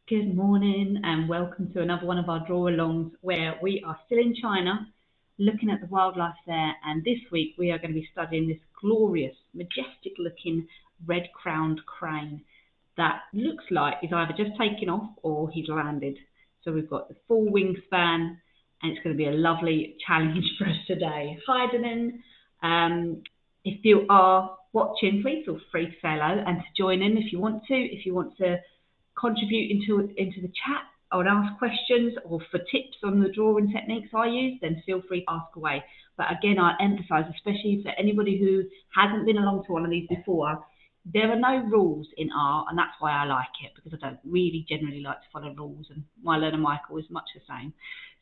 Good morning and welcome to another one of our draw-alongs where we are still in China looking at the wildlife there, and this week we are going to be studying this glorious, majestic looking red-crowned crane that looks like he's either just taken off or he's landed. So we've got the full wingspan and it's going to be a lovely challenge for us today. Hi Danin, if you are watching, please feel free to say hello and to join in if you want to. If you want to contribute into the chat or ask questions or for tips on the drawing techniques I use, then feel free to ask away. But again, I emphasise, especially for anybody who hasn't been along to one of these before, there are no rules in art, and that's why I like it, because I don't really generally like to follow rules, and my learner Michael is much the same.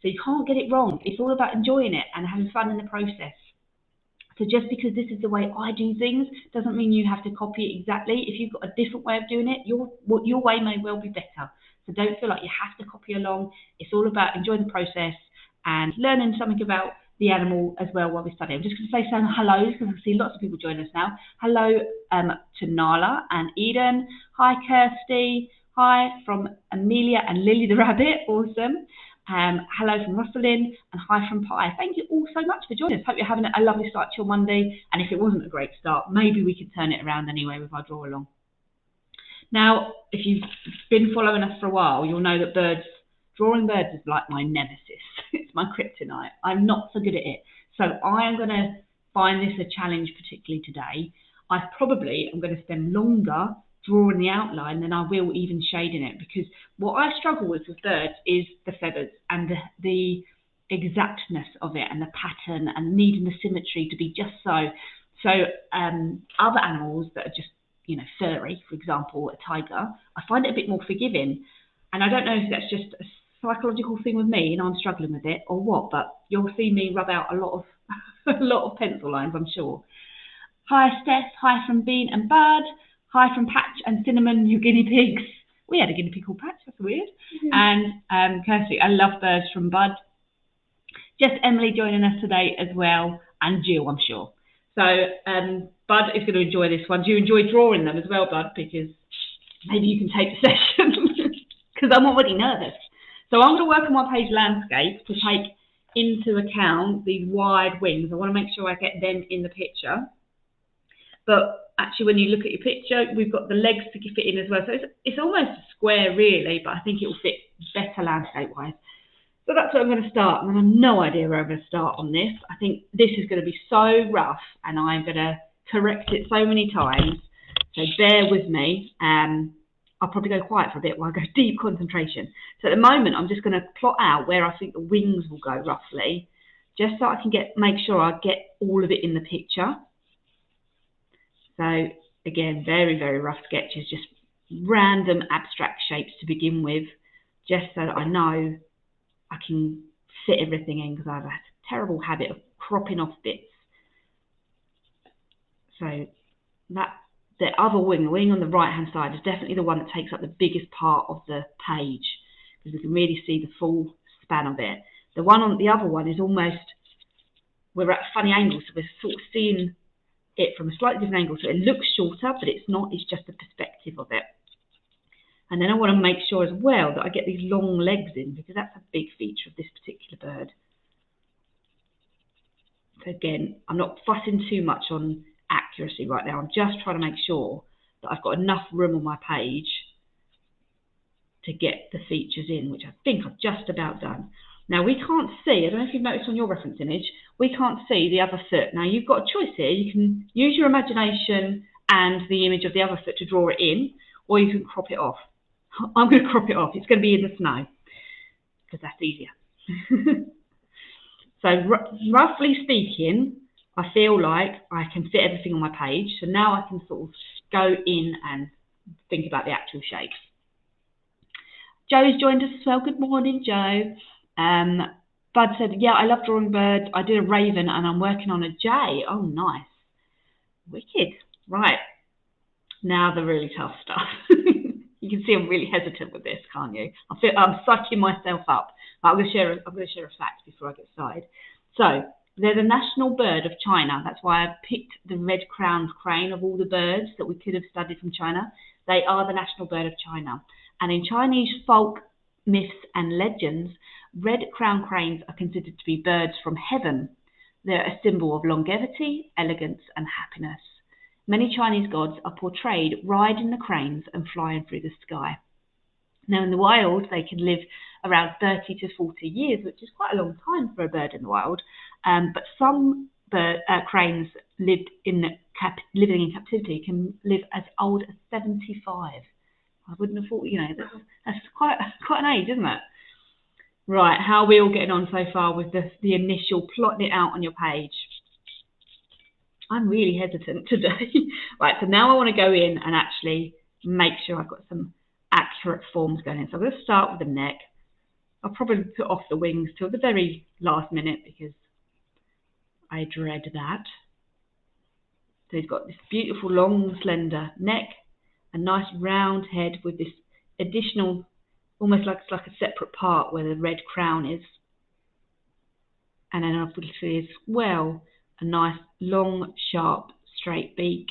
So you can't get it wrong. It's all about enjoying it and having fun in the process. So just because this is the way I do things doesn't mean you have to copy it exactly. If you've got a different way of doing it, your way may well be better. So don't feel like you have to copy along. It's all about enjoying the process and learning something about the animal as well while we study. I'm just going to say some hellos because I see lots of people joining us now. Hello to Nala and Eden. Hi Kirsty. Hi from Amelia and Lily the rabbit. Awesome. Hello from Rosalind and hi from Pi. Thank you all so much for joining us. Hope you're having a lovely start to your Monday, and if it wasn't a great start, maybe we could turn it around anyway with our draw along. Now, if you've been following us for a while, you'll know that drawing birds is like my nemesis. It's my kryptonite. I'm not so good at it. So I am going to find this a challenge, particularly today. I probably am going to spend longer drawing the outline than I will even shading it, because what I struggle with birds is the feathers and the exactness of it and the pattern and needing the symmetry to be just so. So other animals that are just, you know, furry, for example, a tiger, I find it a bit more forgiving. And I don't know if that's just a psychological thing with me and I'm struggling with it or what, but you'll see me rub out a lot of pencil lines, I'm sure. Hi Steph, hi from Bean and Bud. Hi from Patch and Cinnamon, you guinea pigs. We had a guinea pig called Patch, that's weird. And Kirsty, I love birds from Bud. Just Emily joining us today as well, and Jill, I'm sure. So Bud is going to enjoy this one. Do you enjoy drawing them as well, Bud? Because maybe you can take the session, because I'm already nervous. So I'm going to work on my page landscape to take into account these wide wings. I want to make sure I get them in the picture. But actually, when you look at your picture, we've got the legs to fit in as well. So it's almost a square, really, but I think it will fit better landscape-wise. So that's where I'm going to start. And I have no idea where I'm going to start on this. I think this is going to be so rough, and I'm going to correct it so many times. So bear with me. I'll probably go quiet for a bit while I go deep concentration. So at the moment, I'm just going to plot out where I think the wings will go roughly, just so I can make sure I get all of it in the picture. So again, very, very rough sketches, just random abstract shapes to begin with, just so that I know I can fit everything in, because I have a terrible habit of cropping off bits. So the other wing, the wing on the right hand side, is definitely the one that takes up the biggest part of the page, because we can really see the full span of it. The one on the other one is almost, we're at a funny angle, so we're sort of seeing it from a slightly different angle, so it looks shorter, but it's not, it's just the perspective of it. And then I want to make sure as well that I get these long legs in, because that's a big feature of this particular bird. So again, I'm not fussing too much on accuracy right now. I'm just trying to make sure that I've got enough room on my page to get the features in, which I think I've just about done. Now we can't see, I don't know if you've noticed on your reference image, we can't see the other foot. Now you've got a choice here. You can use your imagination and the image of the other foot to draw it in, or you can crop it off. I'm going to crop it off. It's going to be in the snow, because that's easier. So roughly speaking, I feel like I can fit everything on my page. So now I can sort of go in and think about the actual shapes. Joe's joined us as well. Good morning, Joe. Bud said, yeah, I love drawing birds. I did a raven and I'm working on a jay. Oh, nice. Wicked. Right. Now the really tough stuff. You can see I'm really hesitant with this, can't you? I'm sucking myself up. I'm going to share a fact before I get started. So they're the national bird of China. That's why I picked the red-crowned crane of all the birds that we could have studied from China. They are the national bird of China. And in Chinese folk myths and legends, red crowned cranes are considered to be birds from heaven. They're a symbol of longevity, elegance, and happiness. Many Chinese gods are portrayed riding the cranes and flying through the sky. Now, in the wild, they can live around 30 to 40 years, which is quite a long time for a bird in the wild. But some cranes living in captivity can live as old as 75. I wouldn't have thought, that's quite an age, isn't it? Right, how are we all getting on so far with the initial plotting it out on your page? I'm really hesitant today. Right, so now I want to go in and actually make sure I've got some accurate forms going in. So I'm going to start with the neck. I'll probably put off the wings till the very last minute because I dread that. So he's got this beautiful long slender neck, a nice round head with this additional, almost like it's like a separate part where the red crown is. And then obviously as well, a nice long, sharp, straight beak.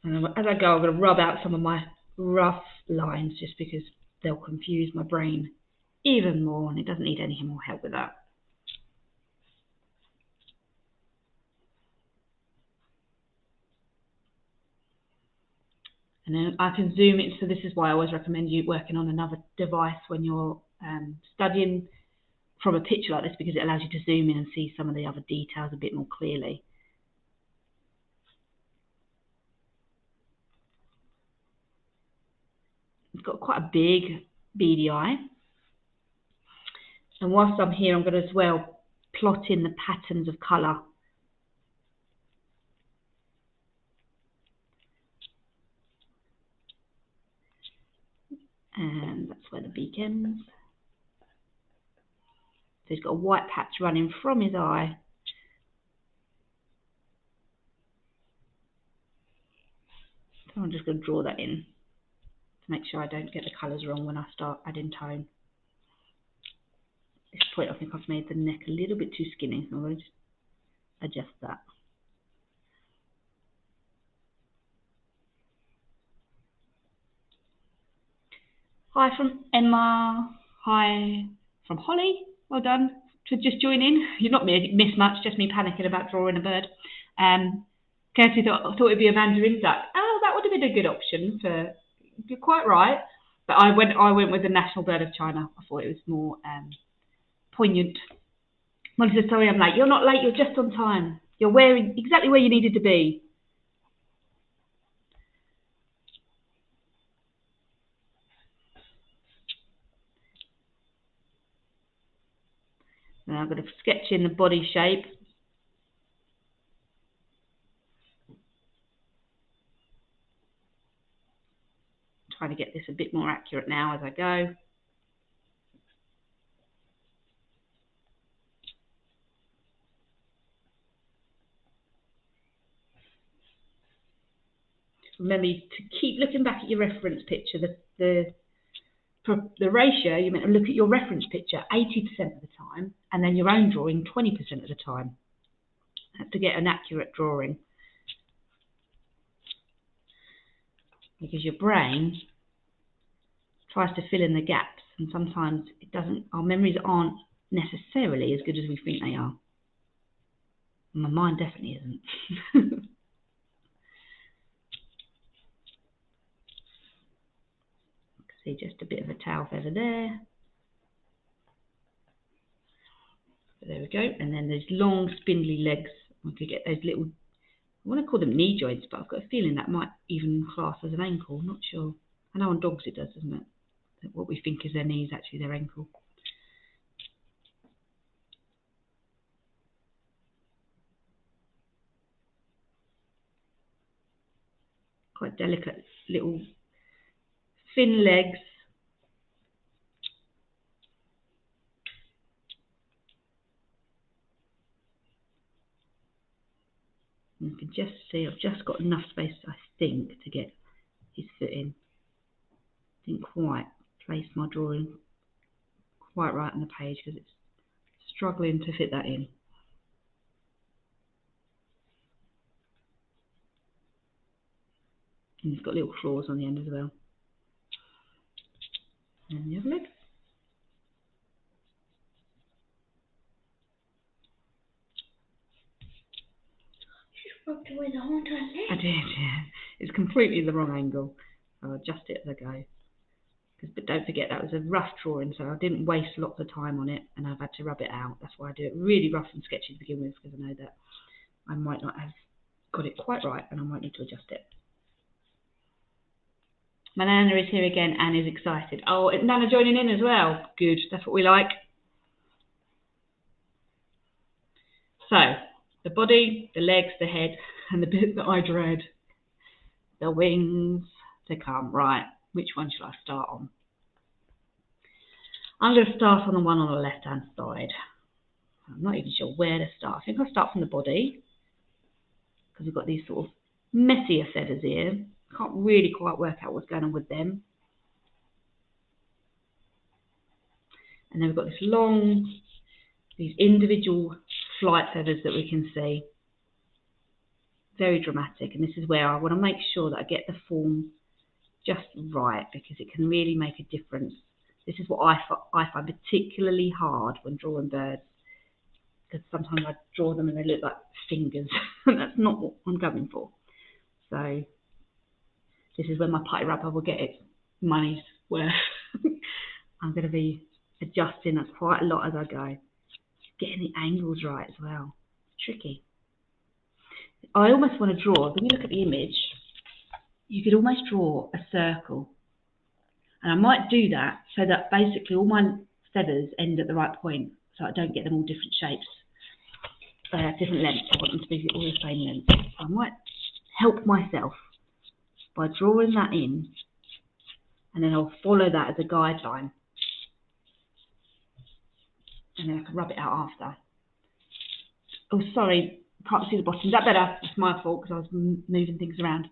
And as I go, I'm going to rub out some of my rough lines just because they'll confuse my brain even more, and it doesn't need any more help with that. And then I can zoom it, so this is why I always recommend you working on another device when you're studying from a picture like this, because it allows you to zoom in and see some of the other details a bit more clearly. It's got quite a big beady eye. And whilst I'm here, I'm going to as well plot in the patterns of colour. And that's where the beak ends. So he's got a white patch running from his eye. So I'm just going to draw that in to make sure I don't get the colours wrong when I start adding tone. At this point, I think I've made the neck a little bit too skinny, so I'm going to just adjust that. Hi from Emma. Hi from Holly. Well done for just joining. You've not missed much, just me panicking about drawing a bird. Kirsty thought it'd be a mandarin duck. Oh, that would have been a good option. You're quite right. But I went with the national bird of China. I thought it was more poignant. Molly said, sorry I'm late. You're not late, you're just on time. You're wearing exactly where you needed to be. Now I'm going to sketch in the body shape. Trying to get this a bit more accurate now as I go. Remember to keep looking back at your reference picture. The ratio, you meant to look at your reference picture 80% of the time, and then your own drawing 20% of the time to get an accurate drawing. Because your brain tries to fill in the gaps, and sometimes it doesn't. Our memories aren't necessarily as good as we think they are. And my mind definitely isn't. See just a bit of a tail feather there. So there we go. And then there's long spindly legs. We could get those little, I want to call them knee joints, but I've got a feeling that might even class as an ankle. I'm not sure. I know on dogs it does, doesn't it? What we think is their knee is actually their ankle. Quite delicate little thin legs. And you can just see I've just got enough space, I think, to get his foot in. Didn't quite place my drawing quite right on the page because it's struggling to fit that in. And it's got little claws on the end as well. And the other leg. Rubbed away the whole entire leg. I did, yeah. It's completely the wrong angle. I'll adjust it as I go. But don't forget, that was a rough drawing, so I didn't waste lots of time on it, and I've had to rub it out. That's why I do it really rough and sketchy to begin with, because I know that I might not have got it quite right, and I might need to adjust it. My Nana is here again and is excited. Oh, Nana joining in as well. Good, that's what we like. So, the body, the legs, the head, and the bit that I dread, the wings to come. Right, which one shall I start on? I'm going to start on the one on the left-hand side. I'm not even sure where to start. I think I'll start from the body, because we've got these sort of messier feathers here. Can't really quite work out what's going on with them. And then we've got this long, these individual flight feathers that we can see. Very dramatic, and this is where I want to make sure that I get the form just right, because it can really make a difference. This is what I find particularly hard when drawing birds, because sometimes I draw them and they look like fingers, and that's not what I'm going for. So this is where my putty rubber will get its money's worth. I'm going to be adjusting that quite a lot as I go. Getting the angles right as well. Tricky. I almost want to draw, when you look at the image, you could almost draw a circle. And I might do that so that basically all my feathers end at the right point, so I don't get them all different shapes, different lengths. I want them to be all the same length. So I might help myself by drawing that in, and then I'll follow that as a guideline. And then I can rub it out after. Oh, sorry, can't see the bottom. Is that better? It's my fault because I was moving things around. Is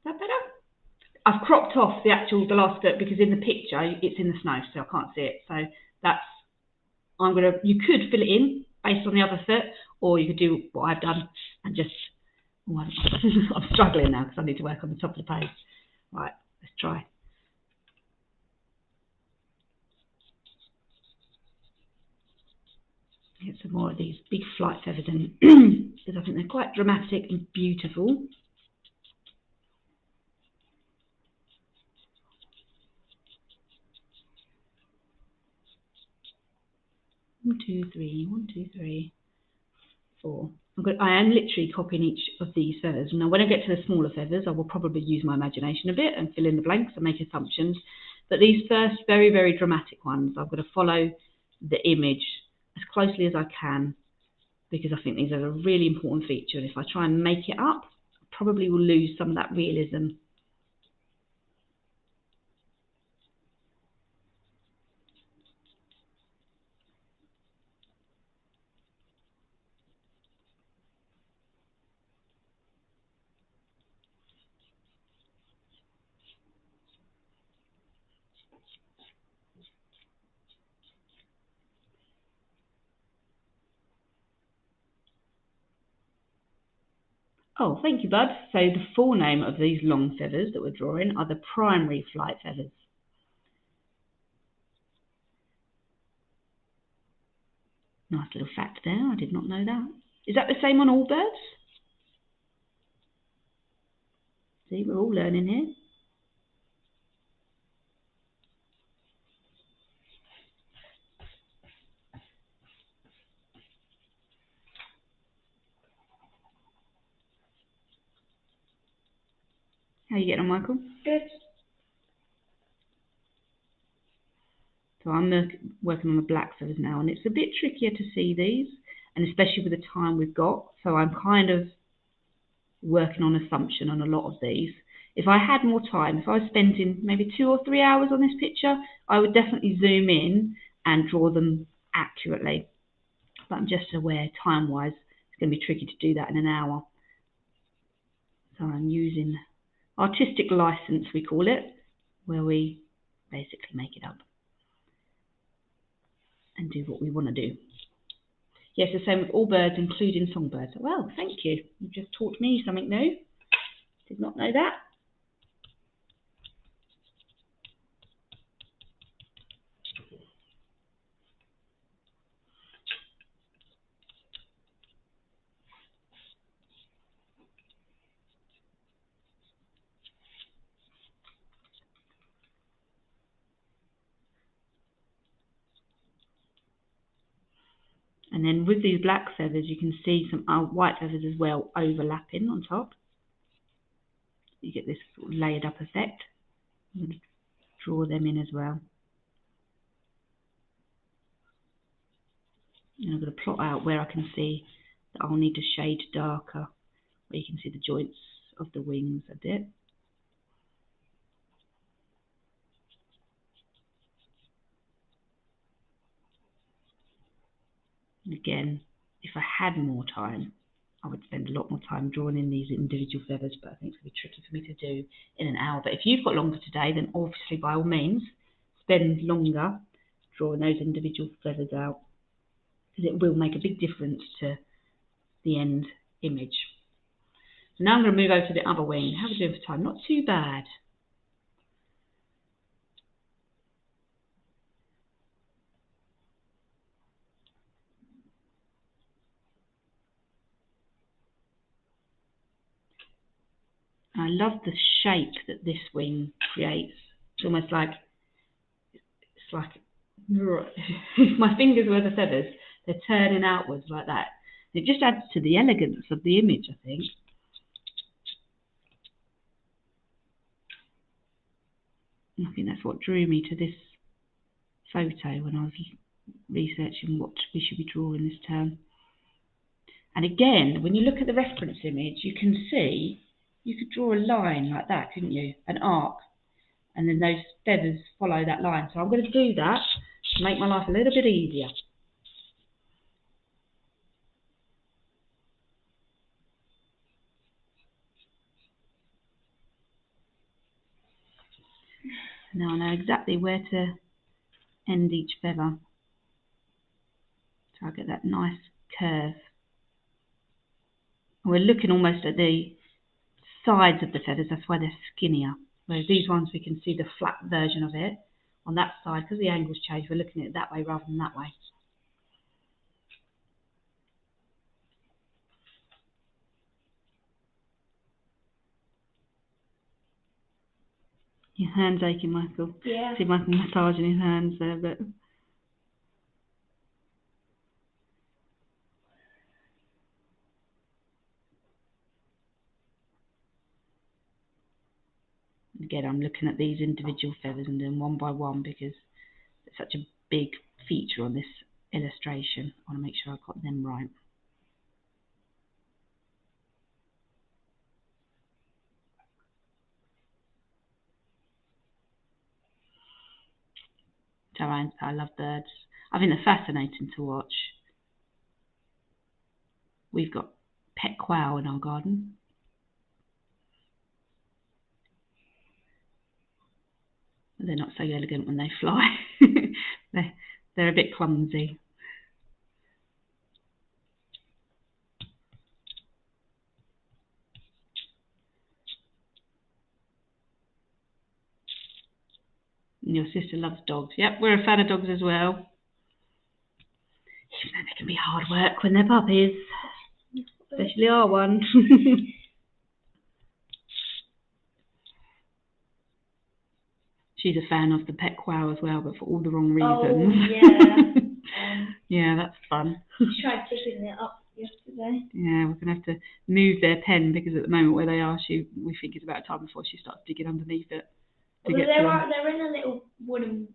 that better? I've cropped off the last bit because in the picture it's in the snow, so I can't see it. So that's, you could fill it in based on the other foot, or you could do what I've done and just, I'm struggling now because I need to work on the top of the page. Right, let's try. Get some more of these big flight feathers in, because I think they're quite dramatic and beautiful. One, two, three, 1, 2, 3, 4. I am literally copying each of these feathers. Now, when I get to the smaller feathers, I will probably use my imagination a bit and fill in the blanks and make assumptions. But these first very, very dramatic ones, I've got to follow the image as closely as I can, because I think these are a really important feature. And if I try and make it up, I probably will lose some of that realism. Oh, thank you, Bud. So the full name of these long feathers that we're drawing are the primary flight feathers. Nice little fact there. I did not know that. Is that the same on all birds? See, we're all learning here. How are you getting on, Michael? Good. So I'm working on the black feathers now, and it's a bit trickier to see these, and especially with the time we've got. So I'm kind of working on assumption on a lot of these. If I had more time, if I was spending maybe 2 or 3 hours on this picture, I would definitely zoom in and draw them accurately. But I'm just aware, time-wise, it's going to be tricky to do that in an hour. So I'm using artistic license, we call it, where we basically make it up and do what we want to do. Yes, the same with all birds, including songbirds. Well, thank you. You've just taught me something new. Did not know that. And then with these black feathers, you can see some white feathers as well overlapping on top. You get this sort of layered up effect. I'm going to draw them in as well. And I'm going to plot out where I can see that I'll need to shade darker, where you can see the joints of the wings a bit. And again, if I had more time, I would spend a lot more time drawing in these individual feathers, but I think it's going to be tricky for me to do in an hour. But if you've got longer today, then obviously by all means, spend longer drawing those individual feathers out, because it will make a big difference to the end image. So now I'm going to move over to the other wing. How are we doing for time? Not too bad. I love the shape that this wing creates. It's almost like, if my fingers were the feathers, they're turning outwards like that. It just adds to the elegance of the image, I think. And I think that's what drew me to this photo when I was researching what we should be drawing this term. And again, when you look at the reference image, you can see you could draw a line like that, couldn't you? An arc. And then those feathers follow that line. So I'm going to do that to make my life a little bit easier. Now I know exactly where to end each feather. So I get that nice curve. And we're looking almost at the sides of the feathers, that's why they're skinnier. Whereas these ones, we can see the flat version of it on that side. Because the angles change, we're looking at it that way rather than that way. Your hand's aching, Michael. Yeah. See Michael massaging his hands there, but again, I'm looking at these individual feathers and doing one by one because it's such a big feature on this illustration. I want to make sure I've got them right. So I love birds. I think they're fascinating to watch. We've got pet quail in our garden. They're not so elegant when they fly. they're a bit clumsy. And your sister loves dogs. Yep, we're a fan of dogs as well. Even though they can be hard work when they're puppies. Especially our one. She's a fan of the pet quail as well, but for all the wrong reasons. Oh, yeah. Yeah, that's fun. She tried picking it up yesterday. Yeah, we're going to have to move their pen because at the moment where they are, we think it's about time before she starts digging underneath it. Well, they're in a little wooden,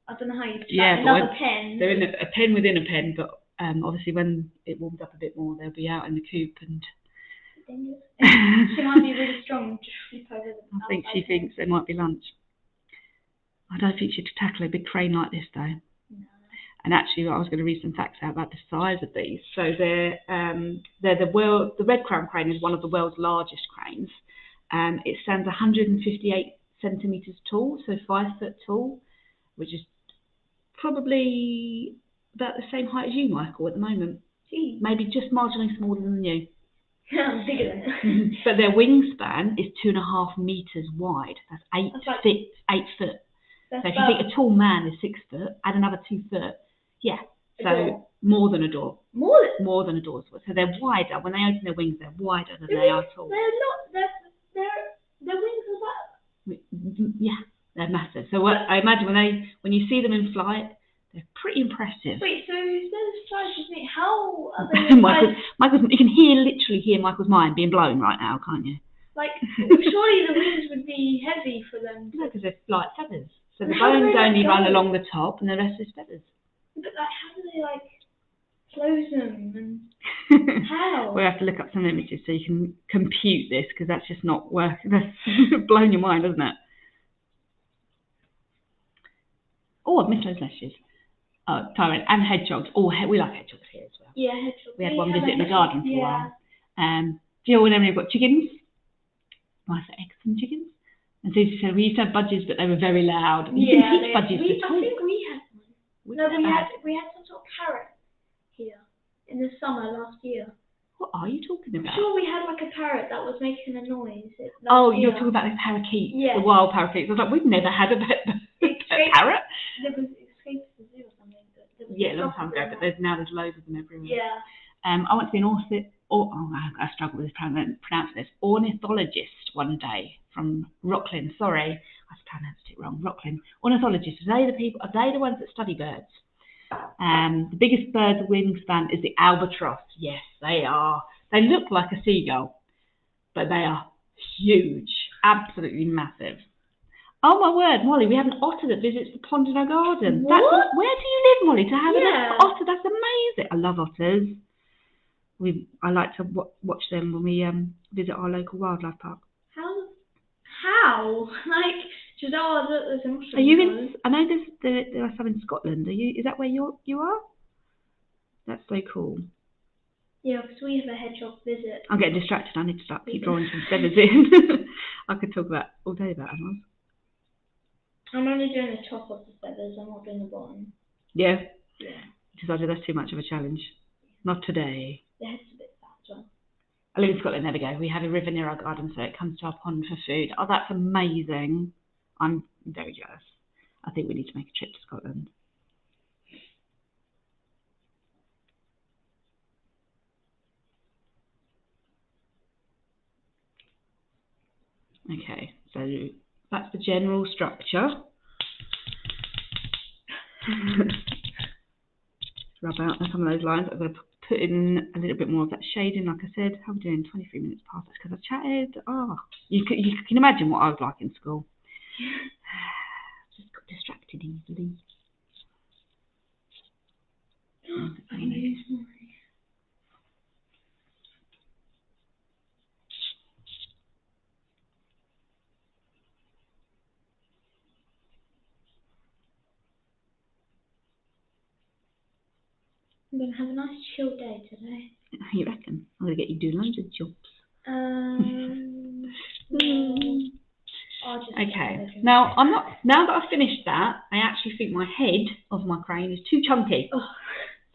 I don't know how you describe yeah, another pen. They're in a pen within a pen, but obviously when it warms up a bit more, they'll be out in the coop and... She might be really strong to flip over the I think she thinks they might be lunch. I don't think she'd tackle a big crane like this though. No. And actually, I was going to read some facts out about the size of these. So they're the red crown crane is one of the world's largest cranes. It stands 158 centimeters tall, so 5 foot tall, which is probably about the same height as you, Michael, at the moment. Jeez. maybe just marginally smaller than you. I'm bigger than it. But their wingspan is 2.5 meters wide. That's 8 foot. That's So if you think a tall man is 6 foot, add another 2 foot. Yeah. So more than a door. More than a door's width. So they're wider. When they open their wings, they're wider than they are tall. Their wings are that. Yeah, they're massive. So I imagine when you see them in flight, they're pretty impressive. Wait, so if those flies with me, how are they? Michael's, you can literally hear Michael's mind being blown right now, can't you? Like, surely the wings would be heavy for them. No, because they're like feathers. So the bones only run along the top, and the rest is feathers. But like, how do they close them and how? We'll have to look up some images so you can compute this, because that's just not working. That's blown your mind, hasn't it? Oh, I've missed those lashes. Oh, tyrant and hedgehogs. Oh, we like hedgehogs here as well. Yeah, hedgehogs. We had one visit in the garden for a while. Do you know when we've got chickens? Nice eggs and chickens. And Susie said we used to have budgies, but they were very loud. You can teach budgies to talk. I think we had one. We had some sort of parrot here in the summer last year. What are you talking about? I'm sure we had a parrot that was making a noise. You're talking about the parakeets, the wild parakeets. I was like, we've never had a parrot. There was escaped to the zoo or something. Yeah, a long time ago, but there's loads of them everywhere. Yeah. I want to be I struggle with pronouncing this, ornithologist one day from Rocklin. Sorry, I pronounced it wrong. Rocklin. Ornithologists, are they the ones that study birds? The biggest bird's wingspan is the albatross. Yes, they are. They look like a seagull, but they are huge, absolutely massive. Oh my word, Molly, we have an otter that visits the pond in our garden. What? Where do you live, Molly, to have an otter? That's amazing. I love otters. I like to watch them when we visit our local wildlife park. How? Just there's an otter. Are you in? I know there are some in Scotland. Are you? Is that where you are? That's so cool. Yeah, because we have a hedgehog visit. I'm getting distracted. I need to keep drawing some feathers in. I could talk all day about animals. I'm only doing the top of the feathers. I'm not doing the bottom. Yeah. Yeah. Decided that's too much of a challenge. Not today. The head's a bit fat as well. I live in Scotland. There we go. We have a river near our garden, so it comes to our pond for food. Oh, that's amazing. I'm very jealous. I think we need to make a trip to Scotland. Okay, so that's the general structure. Rub out some of those lines. I'm going to put in a little bit more of that shading, like I said. How are we doing? 23 minutes past. That's because I've chatted. Oh, you can imagine what I was like in school. Just got distracted easily. I can use mine. I'm going to have a nice chill day today. You reckon? I'm going to get you doing loads of jobs. Okay. Now that I've finished that, I actually think my head of my crane is too chunky. Oh.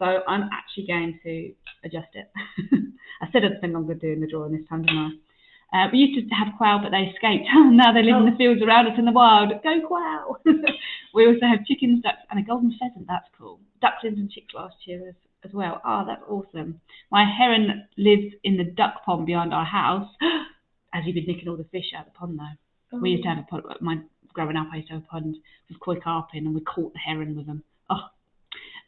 So I'm actually going to adjust it. I said I'd spend longer doing the drawing this time, didn't I? We used to have quail, but they escaped. Now they live in the fields around us in the wild. Go quail! We also have chickens, ducks, and a golden pheasant. That's cool. Ducklings and chicks last year as well. Oh, that's awesome. My heron lives in the duck pond behind our house. Has he been nicking all the fish out of the pond, though? Oh. We used to have a pond. Growing up, I used to have a pond with koi carping, and we caught the heron with them. Oh.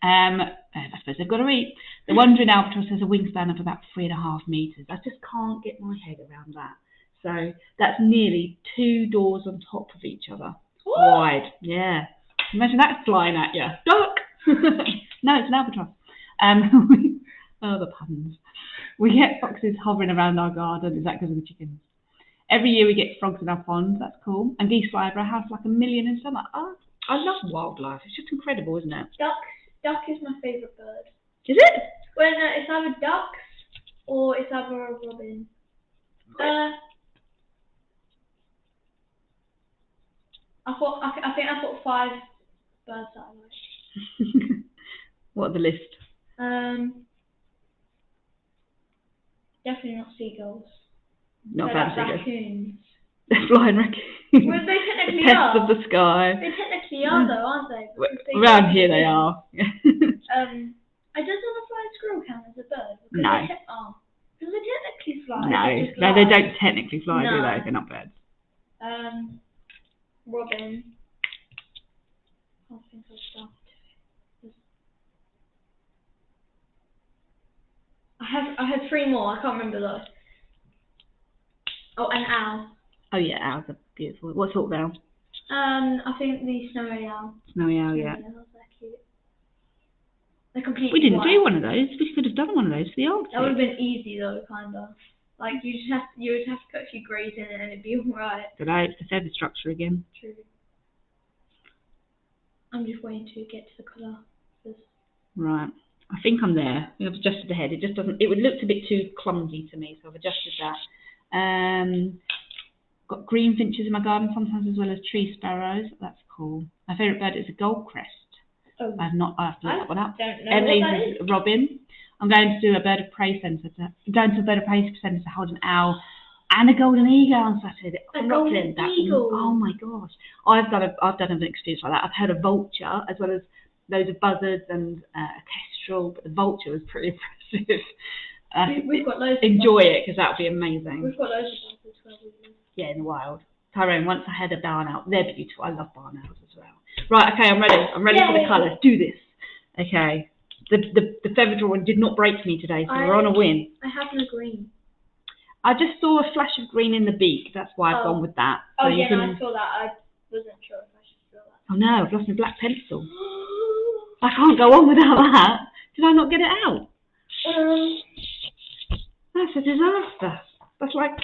I suppose they've got to eat. The wandering albatross has a wingspan of about 3.5 meters. I just can't get my head around that. So that's nearly 2 doors on top of each other. What? Wide. Yeah. Imagine that flying at you. Duck! No, it's an albatross. Oh, the puns. We get foxes hovering around our garden. Is that because of the chickens? Every year we get frogs in our pond. That's cool. And geese fly over our house like a million in summer. Oh, I love wildlife. It's just incredible, isn't it? Duck is my favourite bird. Is it? Well, no, it's either ducks or it's either a robin. I think I've got 5 birds that I like. What are the list? Definitely not seagulls. Not They're bad like seagulls. raccoons. They're flying raccoons. Well, they technically Pests are. of the sky. They technically are though, aren't they? Around here they are. Does a flying squirrel count as a bird? Because No. Because they technically fly. No, they don't technically fly, do they? They're not birds. Robin. I think I'll start. I had 3 more. I can't remember those. Oh, an owl. Oh yeah, owls are beautiful. What sort of owl? I think the snowy owl. Snowy owl, yeah. They're cute. They're completely We didn't white. do one of those. We could have done one of those for the Arctic. That would have been easy though, kinda. Like you would have to put a few greys in it and it'd be alright. But it's the feather structure again. True. I'm just waiting to get to the colour. Right. I think I'm there. I've adjusted the head. It just doesn't. It looked a bit too clumsy to me, so I've adjusted that. Got green finches in my garden sometimes, as well as tree sparrows. That's cool. My favourite bird is a goldcrest. Oh. I have to look that one up. Don't know Emily's what that is. is robin. I'm going to do a bird of prey centre. Going to a bird of prey centre to hold an owl and a golden eagle on Saturday. A golden eagle. Oh my gosh! I've done an experience like that. I've heard a vulture as well as loads of buzzards and a kestrel, but the vulture was pretty impressive. We've got loads. Enjoy it because that would be amazing. We've got loads of buzzards where we live. Yeah, in the wild. Tyrone, once I had a barn owl. They're beautiful. I love barn owls as well. Right, okay, I'm ready. I'm ready for the colours. Do this. Okay. The feather drawing did not break me today, so we're on a win. I have no green. I just saw a flash of green in the beak. That's why I've gone with that. So I saw that. I wasn't sure if I should feel that. Oh no, I've lost my black pencil. I can't go on without that. Did I not get it out? That's a disaster. That's like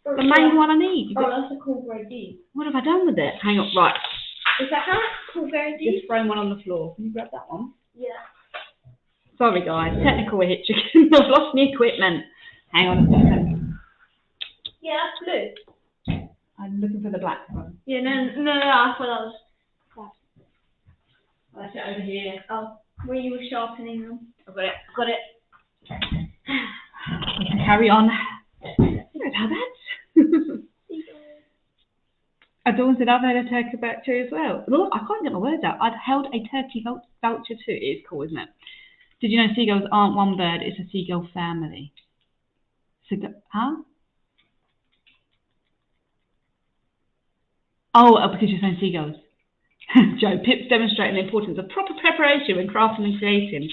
the main one I need. That's a cool grey D. What have I done with it? Hang on, right. Is that how? Cool grey D? Just thrown one on the floor. Can you grab that one? Yeah. Sorry guys, technical hitch again. I've lost my equipment. Hang on a second. Yeah, that's blue. I'm looking for the black one. Yeah, no, I thought that was black. Oh, that's it over here. Oh, where you were sharpening them. I've got it. We can carry on. You don't have that. Dawn said I've had a turkey vulture as well. Look, I can't get my words out. I've held a turkey vulture too. It is cool, isn't it? Did you know seagulls aren't one bird? It's a seagull family. Huh? Oh, because you're saying seagulls. Joe, Pip's demonstrating the importance of proper preparation when crafting and creating.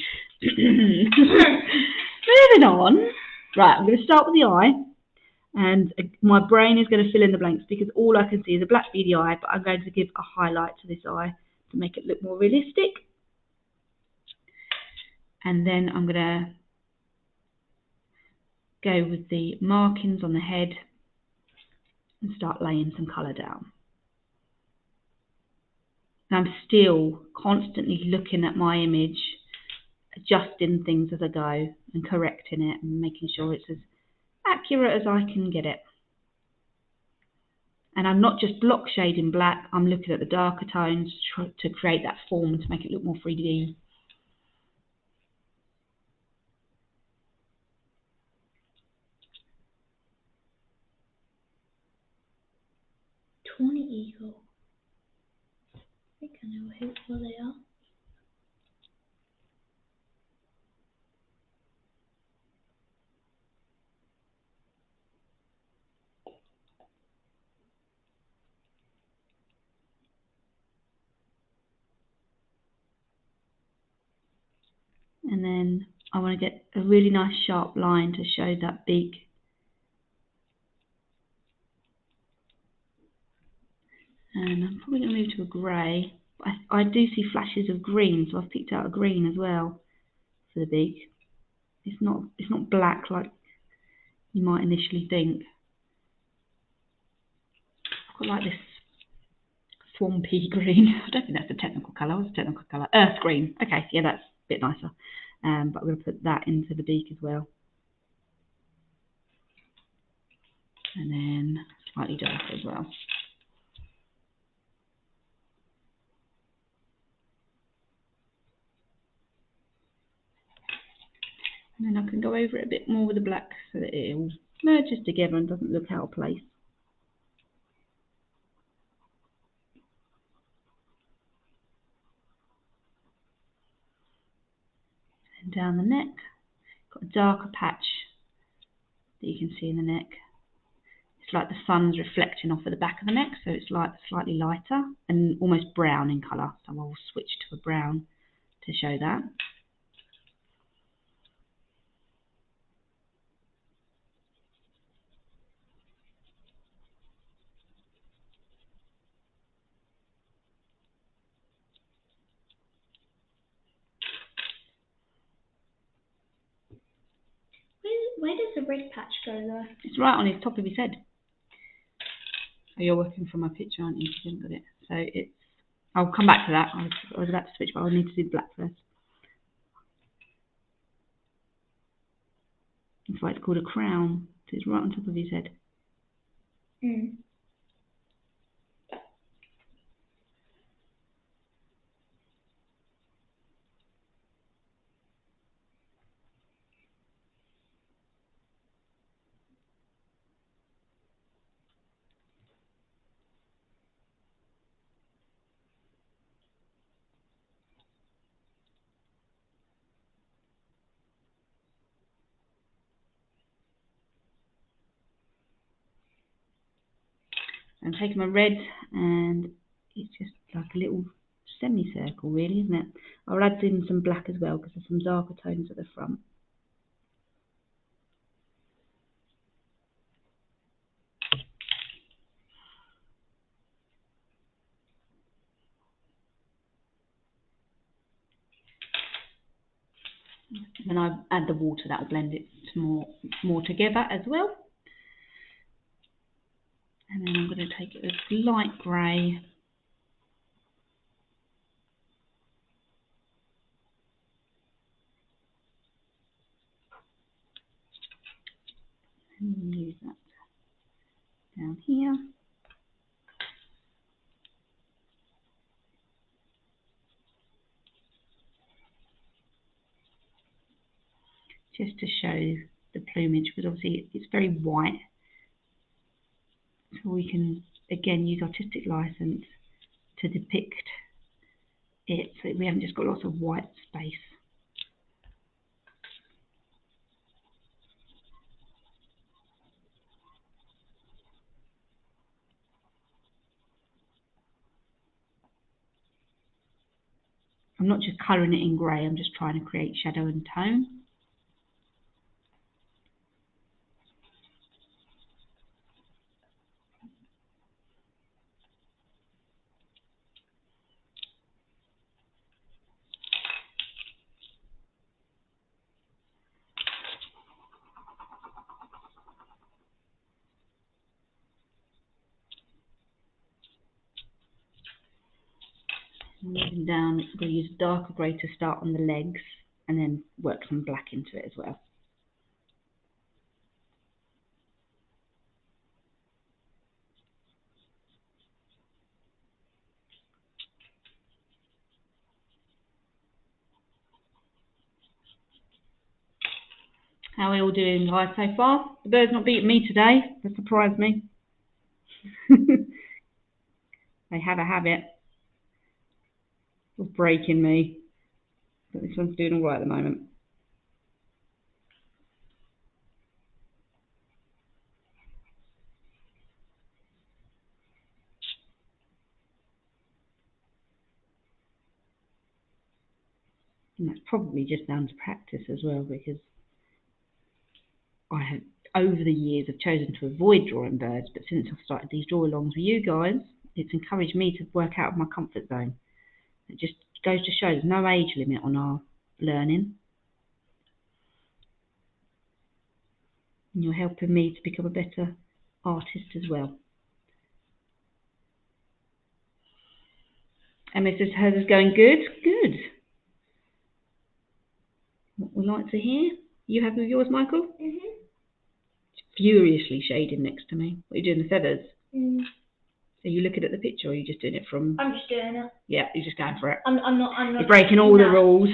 Moving on. Right, I'm going to start with the eye. And my brain is going to fill in the blanks because all I can see is a black beady eye, but I'm going to give a highlight to this eye to make it look more realistic. And then I'm going to go with the markings on the head and start laying some colour down. And I'm still constantly looking at my image, adjusting things as I go and correcting it and making sure it's as accurate as I can get it. And I'm not just block shading black, I'm looking at the darker tones to create that form to make it look more 3D. Tawny eagle. I think I know who they are. And then I want to get a really nice sharp line to show that beak. And I'm probably going to move to a grey. I do see flashes of green, so I've picked out a green as well for the beak. It's not black like you might initially think. I've got like this swampy green. I don't think that's a technical colour. What's a technical colour? Earth green. Okay, yeah, that's a bit nicer. But I'm going to put that into the beak as well. And then slightly darker as well. And then I can go over it a bit more with the black so that it all merges together and doesn't look out of place. And down the neck, got a darker patch that you can see in the neck. It's like the sun's reflecting off of the back of the neck, so it's like slightly lighter and almost brown in colour. So I'll switch to a brown to show that. Where does the red patch go though? It's right on the top of his head. Oh, you're working from my picture, aren't you? You haven't got it. So it's. I'll come back to that. I was about to switch, but I'll need to do the black first. That's why it's called a crown. It's right on top of his head. Mm. I'm taking my red, and it's just like a little semicircle, really, isn't it? I'll add in some black as well because there's some darker tones at the front. And then I add the water, that will blend it more together as well. And then I'm going to take it as light grey. And use that down here. Just to show the plumage, because obviously it's very white. So we can, again, use artistic license to depict it, so we haven't just got lots of white space. I'm not just colouring it in grey, I'm just trying to create shadow and tone. Moving down, I'm going to use darker grey to start on the legs and then work some black into it as well. How are we all doing, guys, so far? The bird's not beating me today. That surprised me. They have a habit of breaking me. But this one's doing all right at the moment. And that's probably just down to practice as well, because I have, over the years, I've chosen to avoid drawing birds, but since I've started these draw-alongs with you guys, it's encouraged me to work out of my comfort zone. It just goes to show there's no age limit on our learning. And you're helping me to become a better artist as well. Emma says hers is going good. Good. What we like to hear. You happy with yours, Michael? Mhm. Furiously shading next to me. What are you doing, the feathers? Mm. Are you looking at the picture, or are you just doing it from? I'm just doing it. Yeah, you're just going for it. I'm not. You're breaking all the rules.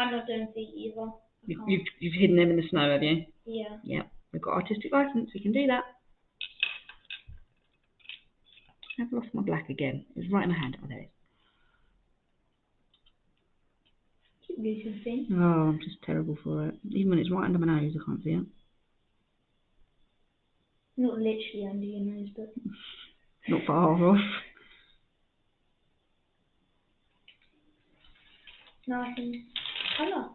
I'm not doing feet either. You've hidden them in the snow, have you? Yeah. Yeah. We've got artistic license. We can do that. I've lost my black again. It was right in my hand. Oh, there it is. Keep losing things. Oh, I'm just terrible for it. Even when it's right under my nose, I can't see it. Not literally under your nose, but... Not far off. Now I can colour.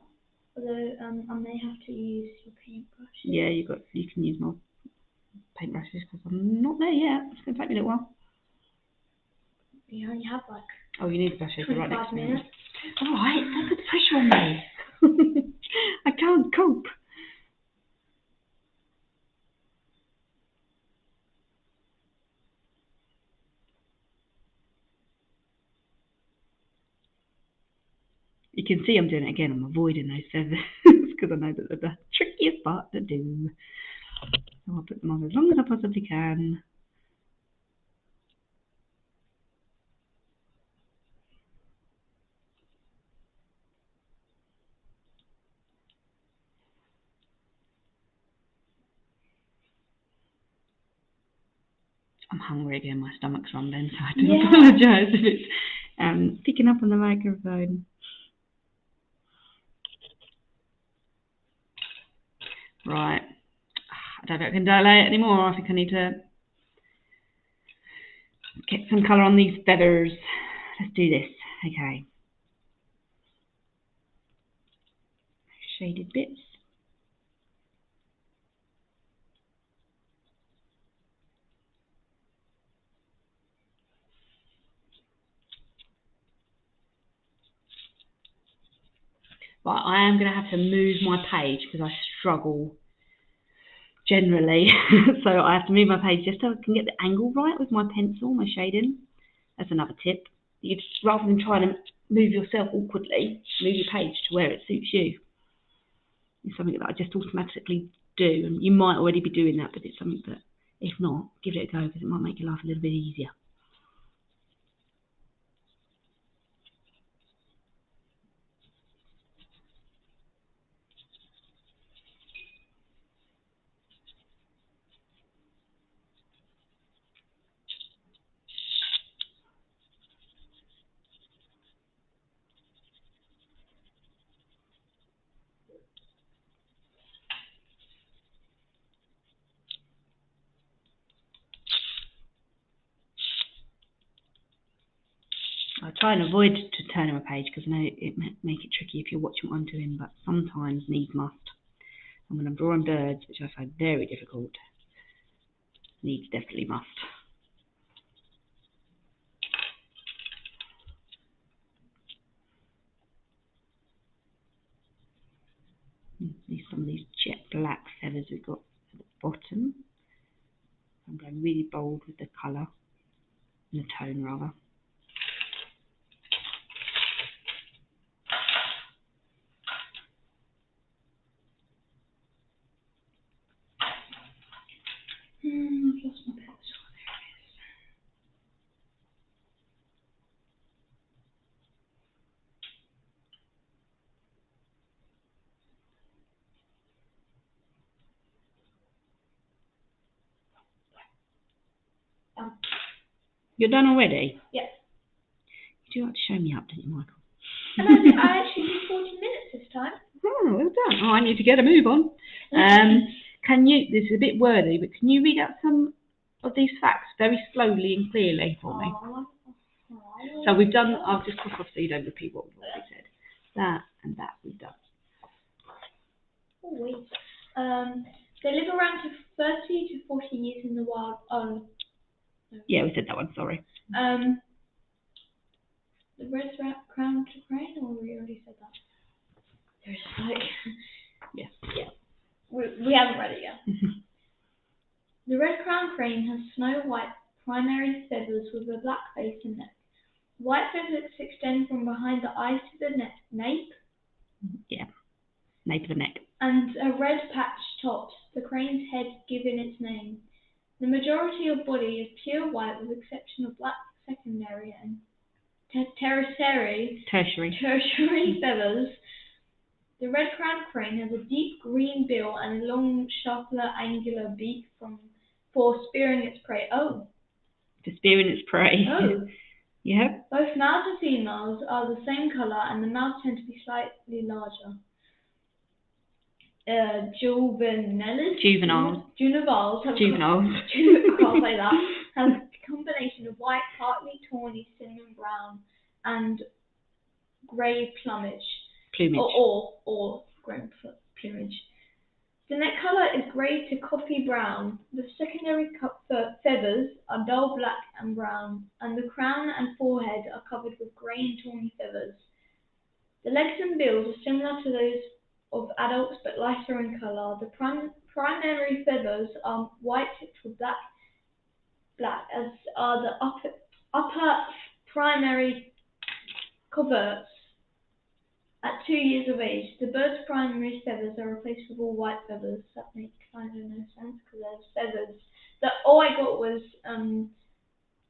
Although I may have to use your paintbrush. Yeah, you can use my paintbrushes because I'm not there yet. It's going to take me a little while. You only have like... Oh, you need a brush right next to me. minutes. Alright, don't put the pressure on me. I can't cope. You can see I'm doing it again. I'm avoiding those feathers because I know that they're the trickiest part to do. So I'll put them on as long as I possibly can. I'm hungry again. My stomach's rumbling, so I do apologise if it's picking up on the microphone. Right. I don't think I can delay it anymore. I think I need to get some colour on these feathers. Let's do this. Okay. Shaded bits. Right, I am going to have to move my page because I struggle generally. So I have to move my page just so I can get the angle right with my pencil, my shading. That's another tip. You just, rather than trying to move yourself awkwardly, move your page to where it suits you. It's something that I just automatically do, and you might already be doing that, but it's something that, if not, give it a go because it might make your life a little bit easier. I try and avoid to turning my page because I know it may make it tricky if you're watching what I'm doing, but sometimes needs must. And when I'm drawing birds, which I find very difficult, needs definitely must. Some of these jet black feathers we've got at the bottom. I'm going really bold with the colour, and the tone rather. I've lost my pencil. You're done already? Yes. You do have to show me up, didn't you, Michael? And I actually did 40 minutes this time. Oh, well done. Oh, I need to get a move on. Can you, this is a bit wordy, but can you read out some of these facts very slowly and clearly for me? So we've done, I'll just cross off so you don't repeat what we've already said. That and that we've done. Oh, wait. They live around to 30 to 40 years in the wild. Oh. Yeah, we said that one, sorry. The red-crowned crane, or we already said that? There's like... Yes. Yeah. We haven't read it yet. The red-crowned crane has snow-white primary feathers with a black face and neck. White feathers extend from behind the eyes to the nape. Yeah, nape of the neck. And a red patch tops the crane's head, giving its name. The majority of body is pure white with exception of black secondary and tertiary feathers The red-crowned crane has a deep green bill and a long, sharper, angular beak for spearing its prey. Oh. For spearing its prey. Oh. Yeah. Both males and females are the same colour, and the males tend to be slightly larger. Juveniles. Can't say that. Has a combination of white, partly tawny, cinnamon brown, and grey plumage. Or grey plumage. The neck colour is grey to coffee brown. The secondary feathers are dull black and brown, and the crown and forehead are covered with grey and tawny feathers. The legs and bills are similar to those of adults but lighter in colour. The primary feathers are white tipped with black, as are the upper primary coverts. At 2 years of age, the bird's primary feathers are replaced with all white feathers. That makes kind of no sense because there's feathers. All I got was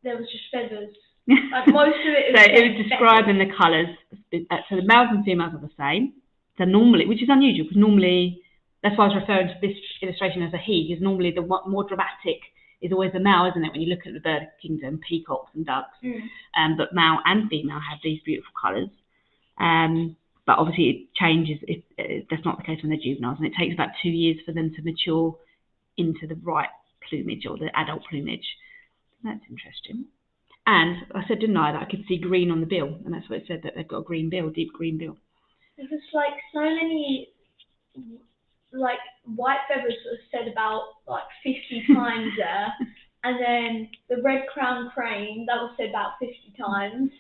there was just feathers. Like most of it. So it was describing the colours. So the males and females are the same. So normally, which is unusual because normally that's why I was referring to this illustration as a he. Because normally the more dramatic is always the male, isn't it? When you look at the bird kingdom, peacocks and ducks. But male and female have these beautiful colours. But obviously it changes if that's not the case when they're juveniles, and it takes about 2 years for them to mature into the right plumage or the adult plumage. That's interesting. And I said, didn't I, that I could see green on the bill, and that's what it said, that they've got a green bill, deep green bill. There's like so many like white feathers are said about like 50 times there, and then the red-crowned crane, that was said about 50 times.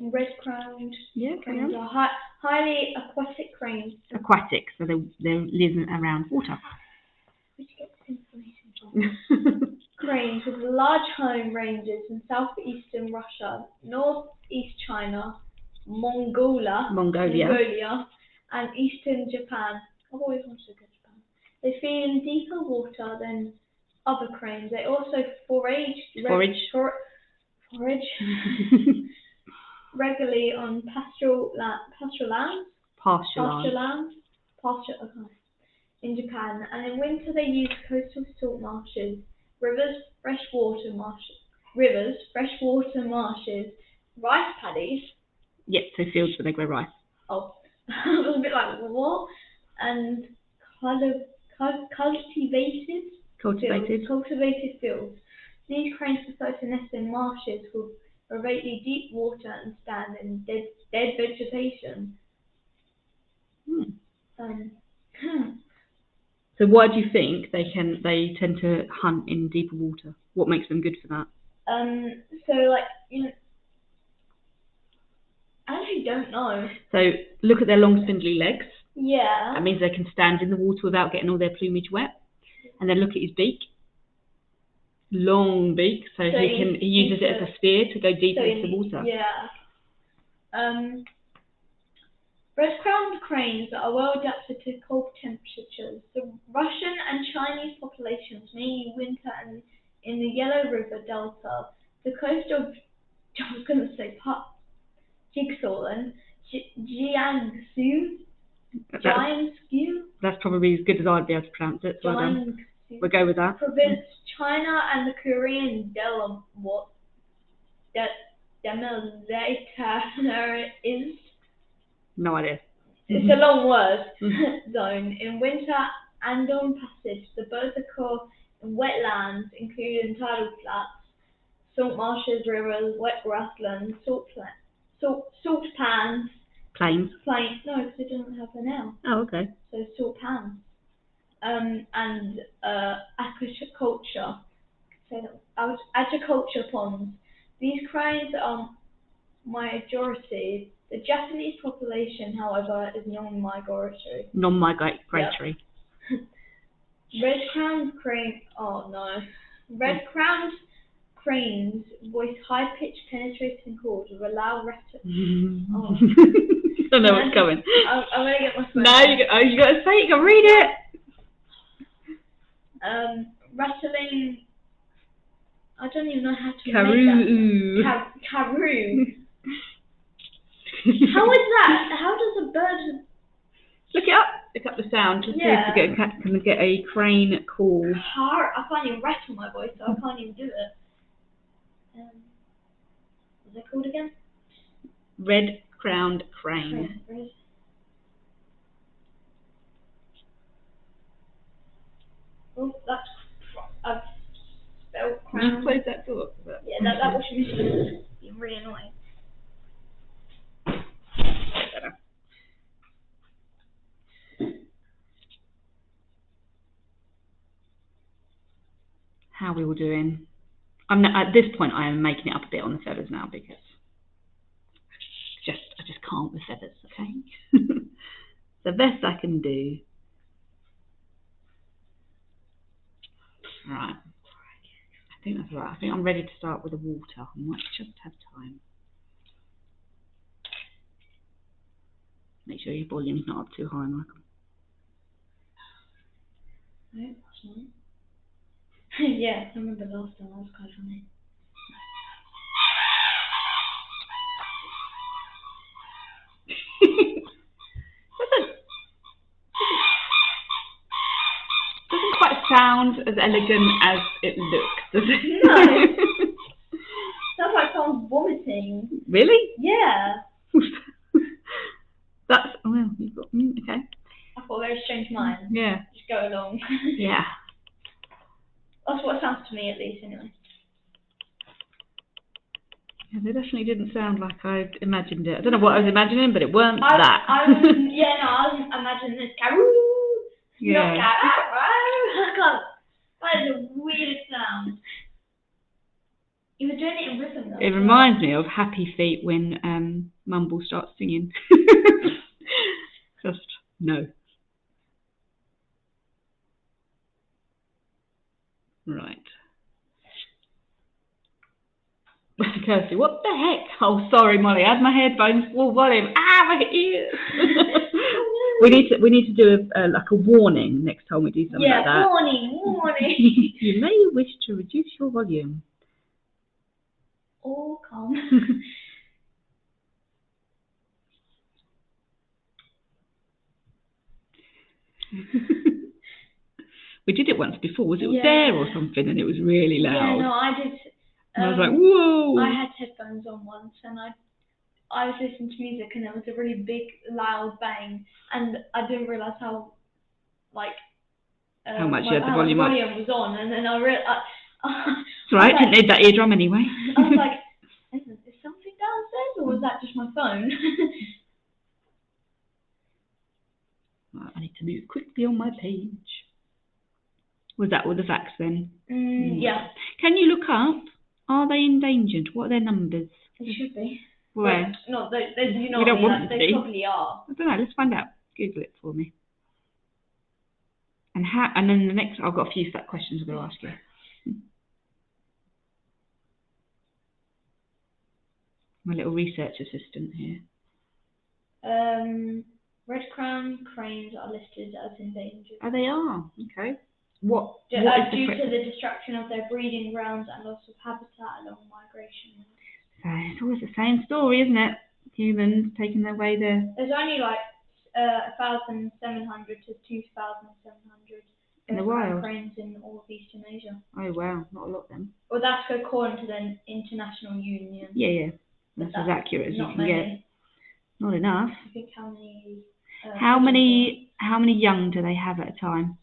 Red-crowned cranes are highly aquatic cranes. Aquatic, so they live around water. Where'd you get this information from? Cranes with large home ranges in southeastern Russia, northeast China, Mongolia, and eastern Japan. I've always wanted to go to Japan. They feed in deeper water than other cranes. They also forage regularly on pasture lands in Japan, and in winter they use coastal salt marshes, rivers, freshwater marshes, rice paddies. Yes, so fields where they grow rice. Oh, I was a bit like, what? And cultivated fields. These cranes prefer to nest in marshes with relatively deep water and stand in dead vegetation. So why do you think they tend to hunt in deeper water? What makes them good for that? So like, I actually don't know. So look at their long spindly legs. Yeah. That means they can stand in the water without getting all their plumage wet. And then look at his beak. Long beak, so he uses it as a spear to go deeper into the water. Yeah. Red-crowned cranes are well adapted to cold temperatures. The Russian and Chinese populations mainly winter in the Yellow River Delta. The coast of, I was going to say Jigsaw and Jiangsu. That's probably as good as I'd be able to pronounce it. So we'll go with that. Province, China, and the Korean is. No idea. It's a long word. Zone. In winter, Andon Passage, the birds occur in wetlands, including tidal flats, salt marshes, rivers, wet grasslands, salt pans. Plains? No, because it doesn't have an L. Oh, okay. So salt pans. And aquaculture. Agriculture ponds. These cranes are majority. The Japanese population, however, is non-migratory. Non-migratory. Yep. Red-crowned crane. Oh no. Red-crowned cranes voice high-pitched, penetrating calls with a loud rattle. Oh. I don't know what's coming. I'm gonna get my phone. No, you got to say it. You got to read it. Rattling. I don't even know how to Karoo. make that. Karoo. How is that? How does a bird... Look it up. Look up the sound to see if we can get a crane call. I can't even rattle my voice, so I can't even do it. What's it called again? Red-crowned crane. Red. Oh, that's... I've spelled crown. Can you close that door? Yeah, that washing machine is being really annoying. Better. How are we all doing? At this point, I am making it up a bit on the feathers now because I just can't with feathers, okay? The best I can do. Right. I think that's right. I think I'm ready to start with the water. I might just have time. Make sure your volume's not up too high, Michael. No, that's not. Yeah, I remember last time, that was quite funny. Doesn't quite sound as elegant as it looks, does it? No. Sounds like someone's vomiting. Really? Yeah. That's, oh well, you've got, okay. I've got a very strange mind. Yeah. Just go along. Yeah. That's what it sounds to me, at least, anyway. Yeah, they definitely didn't sound like I imagined it. I don't know what I was imagining, but it weren't that. I was imagining this karoo. Yeah. Not karoo. That is the weirdest sound. You were doing it in rhythm, though. It reminds me of Happy Feet when Mumble starts singing. Just no. Right. Kirsty, what the heck? Oh, sorry, Molly. I had my headphones full volume. Ah, my ears. We need to do like a warning next time we do something like that. Yeah, warning. You may wish to reduce your volume. All calm. We did it once before. Was it there or something? And it was really loud. Yeah, no, I did. And I was like, whoa. I had headphones on once, and I was listening to music, and there was a really big, loud bang, and I didn't realise how much you had the volume up. Was on, and then I realized. It's alright, didn't need that eardrum anyway. I was like, is something downstairs, or was that just my phone? Right, I need to move quickly on my page. Was that all the facts then? Yeah. Can you look up? Are they endangered? What are their numbers? They should be. Where? No, they do not. We don't want them to be. They probably are. I don't know. Let's find out. Google it for me. And then the next, I've got a few fact questions I'm going to ask you. My little research assistant here. Red-crowned cranes are listed as endangered. Oh, they are. Okay. What is due to the destruction of their breeding grounds and loss of habitat along migration. So it's always the same story, isn't it? Humans taking away their... There's only like 1,700 to 2,700 in the wild cranes in all of Eastern Asia. Oh wow, not a lot then. Well, that's according to the International Union. Yeah. That's as accurate as you can get. Not enough. I think how many... How many young do they have at a time?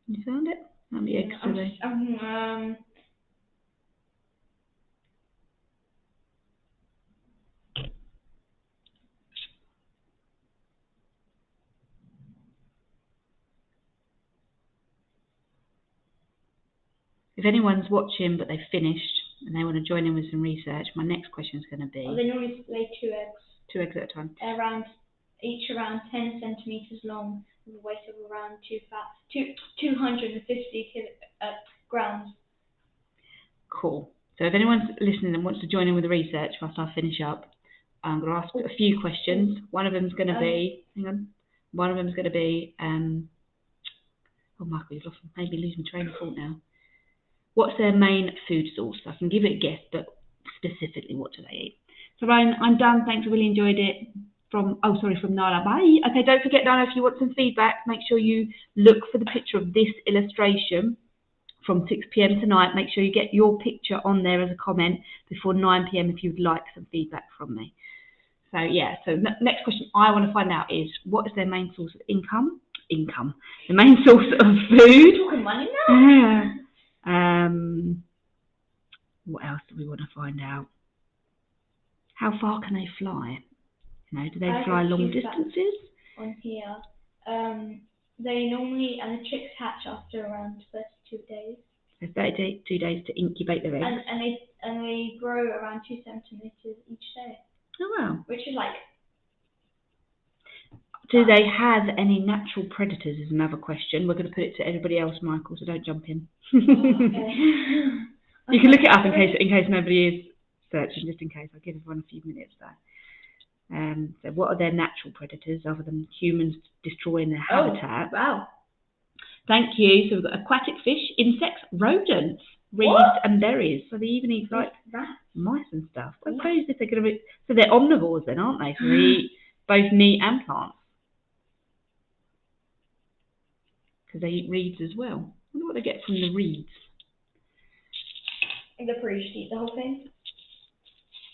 You found it? How many eggs do they? If anyone's watching but they've finished and they want to join in with some research, my next question is going to be... Well, they normally lay 2 eggs. 2 eggs at a time. Each around 10 centimetres long, with a weight of around 250 grams. Cool. So if anyone's listening and wants to join in with the research whilst I finish up, I'm going to ask a few questions. One of them's going to be, one of them's going to be, oh Michael, you've lost, maybe losing my train of thought now. What's their main food source? I can give it a guess, but specifically, what do they eat? So Ryan, I'm done. Thanks, I really enjoyed it. From Nala. Bye. Okay, don't forget, Nala, if you want some feedback, make sure you look for the picture of this illustration from 6 p.m. tonight. Make sure you get your picture on there as a comment before 9 p.m. if you'd like some feedback from me. So yeah, so next question I want to find out is, what is their main source of income? The main source of food. Talking money now. Yeah. What else do we want to find out? How far can they fly? You know, do they fly long distances? On here, they normally, and the chicks hatch after around 32 days. So 32 days to incubate their eggs. And they grow around 2 centimeters each day. Oh wow! Which is like. Do they have any natural predators? Is another question. We're going to put it to everybody else, Michael. So don't jump in. Oh, okay. You can look it up in case nobody is searching. Just in case, I'll give everyone a few minutes there. So what are their natural predators other than humans destroying their habitat? Wow. Thank you. So we've got aquatic fish, insects, rodents, reeds and berries. So they even eat like mice and stuff. I suppose if they're going to be, so they're omnivores then, aren't they? So they eat both meat and plants. Because they eat reeds as well. I wonder what they get from the reeds. They're pretty just eat the whole thing.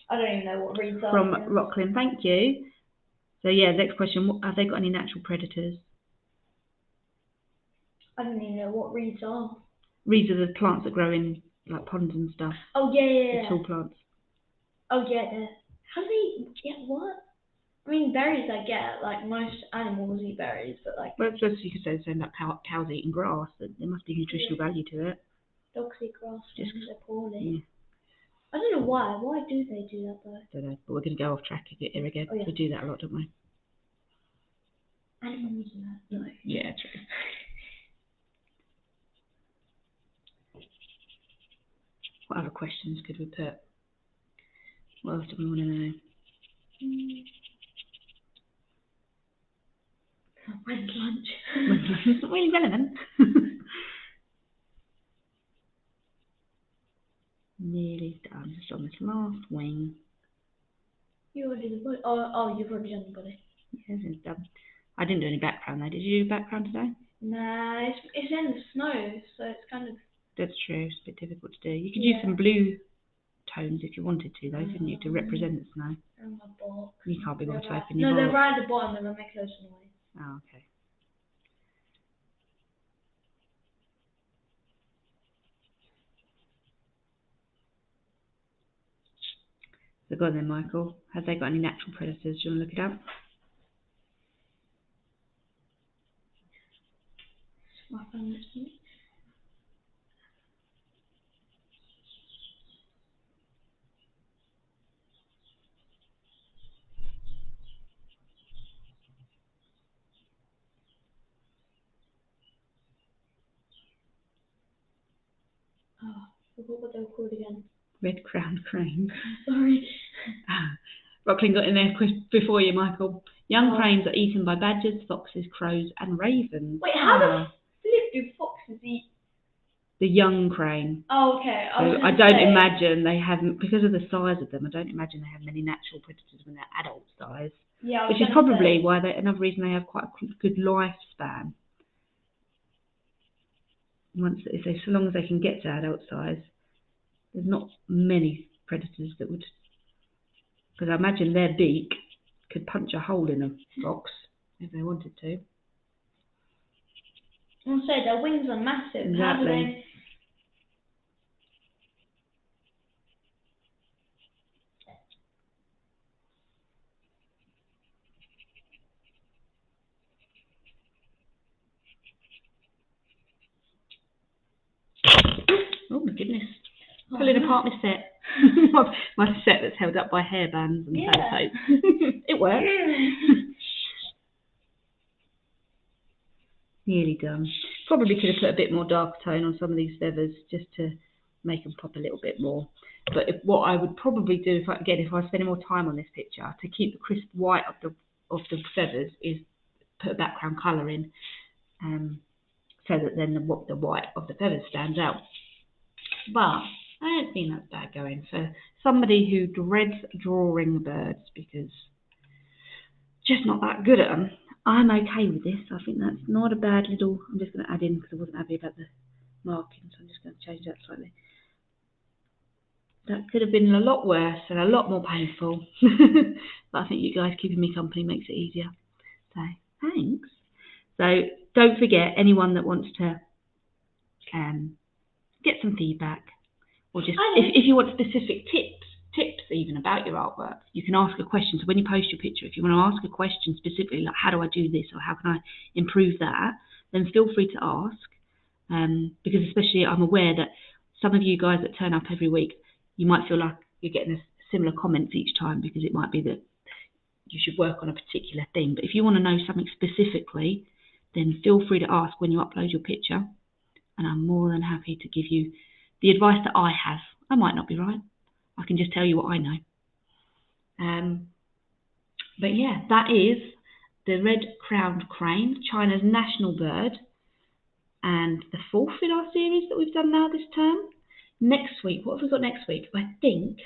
I don't even know what reeds are. From Rocklin, thank you. So yeah, next question, have they got any natural predators? I don't even know what reeds are. Reeds are the plants that grow in like ponds and stuff. Oh yeah. The tall plants. Oh yeah. How do they get what? I mean, berries I get, like most animals eat berries, but like. Well, just you could say the same about cows eating grass. There must be nutritional value to it. Dogs eat grass because they're poorly. Yeah. I don't know why. Why do they do that though? Don't know, but we're going to go off track here again. Oh, yeah. We do that a lot, don't we? Animals do that. No. Yeah, true. What other questions could we put? What else do we want to know? When's lunch? It's not really relevant. Nearly done. Just on this last wing. You already did the body. Oh, you've already done the body. Yes, it's done. I didn't do any background though. Did you do background today? Nah, it's in the snow, so it's kind of. That's true. It's a bit difficult to do. You could use some blue tones if you wanted to, though, couldn't you, to represent the snow? In my box. You can't be able to open your box. No, they're right at the bottom and they make loads of noise. Oh, okay. So go on then, Michael. Have they got any natural predators? Do you want to look it up? My phone next to me. Oh, I forgot what they were called again. Red-crowned crane. Sorry. Rocklin got in there before you, Michael. Young cranes are eaten by badgers, foxes, crows, and ravens. Wait, how the flip do foxes eat? The young crane. Oh, okay. I don't imagine they have, because of the size of them, I don't imagine they have many natural predators when they're adult size. Yeah, which is probably why another reason they have quite a good lifespan. So long as they can get to adult size, there's not many predators that would, because I imagine their beak could punch a hole in a fox if they wanted to. I'll say their wings are massive. Exactly. How do they? Oh my goodness. Pulling apart my set. my set that's held up by hairbands and sellotape. It works. Nearly done. Probably could have put a bit more dark tone on some of these feathers just to make them pop a little bit more. But what I would probably do, if I was spending more time on this picture, to keep the crisp white of the feathers, is put a background colour in, so that then the white of the feathers stands out. But I don't think that's bad going for somebody who dreads drawing birds because just not that good at them. I'm okay with this. I think that's not a bad little. I'm just going to add in because I wasn't happy about the marking, so I'm just going to change that slightly. That could have been a lot worse and a lot more painful. But I think you guys keeping me company makes it easier. So thanks. So don't forget, anyone that wants to get some feedback, or just if you want specific tips even about your artwork, you can ask a question. So when you post your picture, if you want to ask a question specifically, like how do I do this or how can I improve that, then feel free to ask. Because especially I'm aware that some of you guys that turn up every week, you might feel like you're getting similar comments each time because it might be that you should work on a particular thing. But if you want to know something specifically, then feel free to ask when you upload your picture, and I'm more than happy to give you the advice that I have. I might not be right. I can just tell you what I know. But yeah, that is the red-crowned crane, China's national bird, and the fourth in our series that we've done now this term. Next week, what have we got next week? I think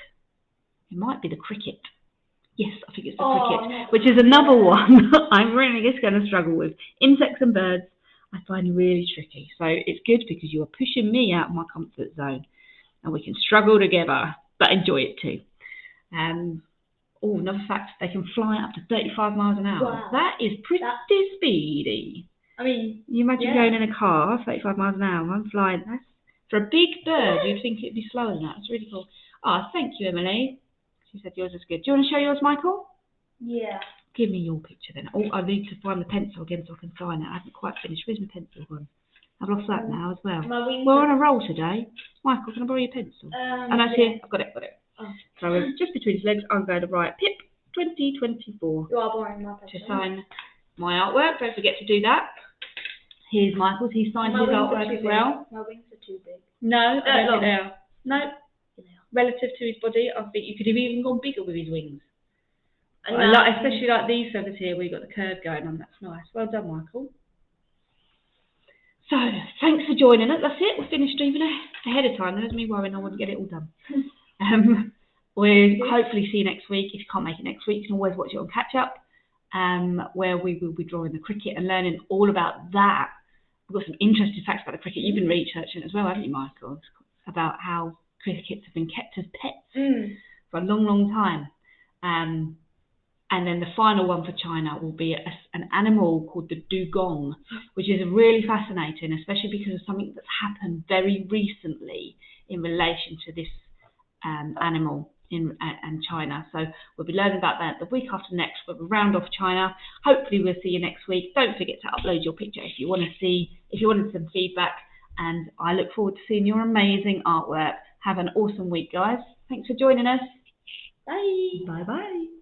it might be the cricket. Yes, I think it's the cricket, no. which is another one I'm really just going to struggle with. Insects and birds I find really tricky. So it's good because you are pushing me out of my comfort zone and we can struggle together, but enjoy it too. Another fact, they can fly up to 35 miles an hour. Wow. That is pretty speedy. I mean, you imagine going in a car, 35 miles an hour, and flying. For a big bird, you'd think it'd be slower than that. It's really cool. Thank you, Emily. She said yours is good. Do you want to show yours, Michael? Yeah. Give me your picture then. I need to find the pencil again so I can sign it. I haven't quite finished. Where's my pencil gone? I've lost that now as well. We're on a roll today. Michael, can I borrow your pencil? And I see, I've got it. Oh. So just between his legs, I'm going to write Pip 2024. You are borrowing my pencil. To sign my artwork. Don't forget to do that. Here's Michael's. He signed his artwork as well. My wings are too big. No, I don't think they are. No. Relative to his body, I think you could have even gone bigger with his wings. Especially like these feathers here, where you've got the curve going on. That's nice. Well done, Michael. So, thanks for joining us. That's it. We're finished even ahead of time. There's me worrying I wouldn't get it all done. We'll hopefully see you next week. If you can't make it next week, you can always watch it on Catch Up, where we will be drawing the cricket and learning all about that. We've got some interesting facts about the cricket. You've been researching as well, haven't you, Michael? About how crickets have been kept as pets for a long, long time. And then the final one for China will be an animal called the dugong, which is really fascinating, especially because of something that's happened very recently in relation to this animal in China. So we'll be learning about that the week after next. We'll round off China. Hopefully we'll see you next week. Don't forget to upload your picture if you wanted some feedback. And I look forward to seeing your amazing artwork. Have an awesome week, guys. Thanks for joining us. Bye. Bye-bye.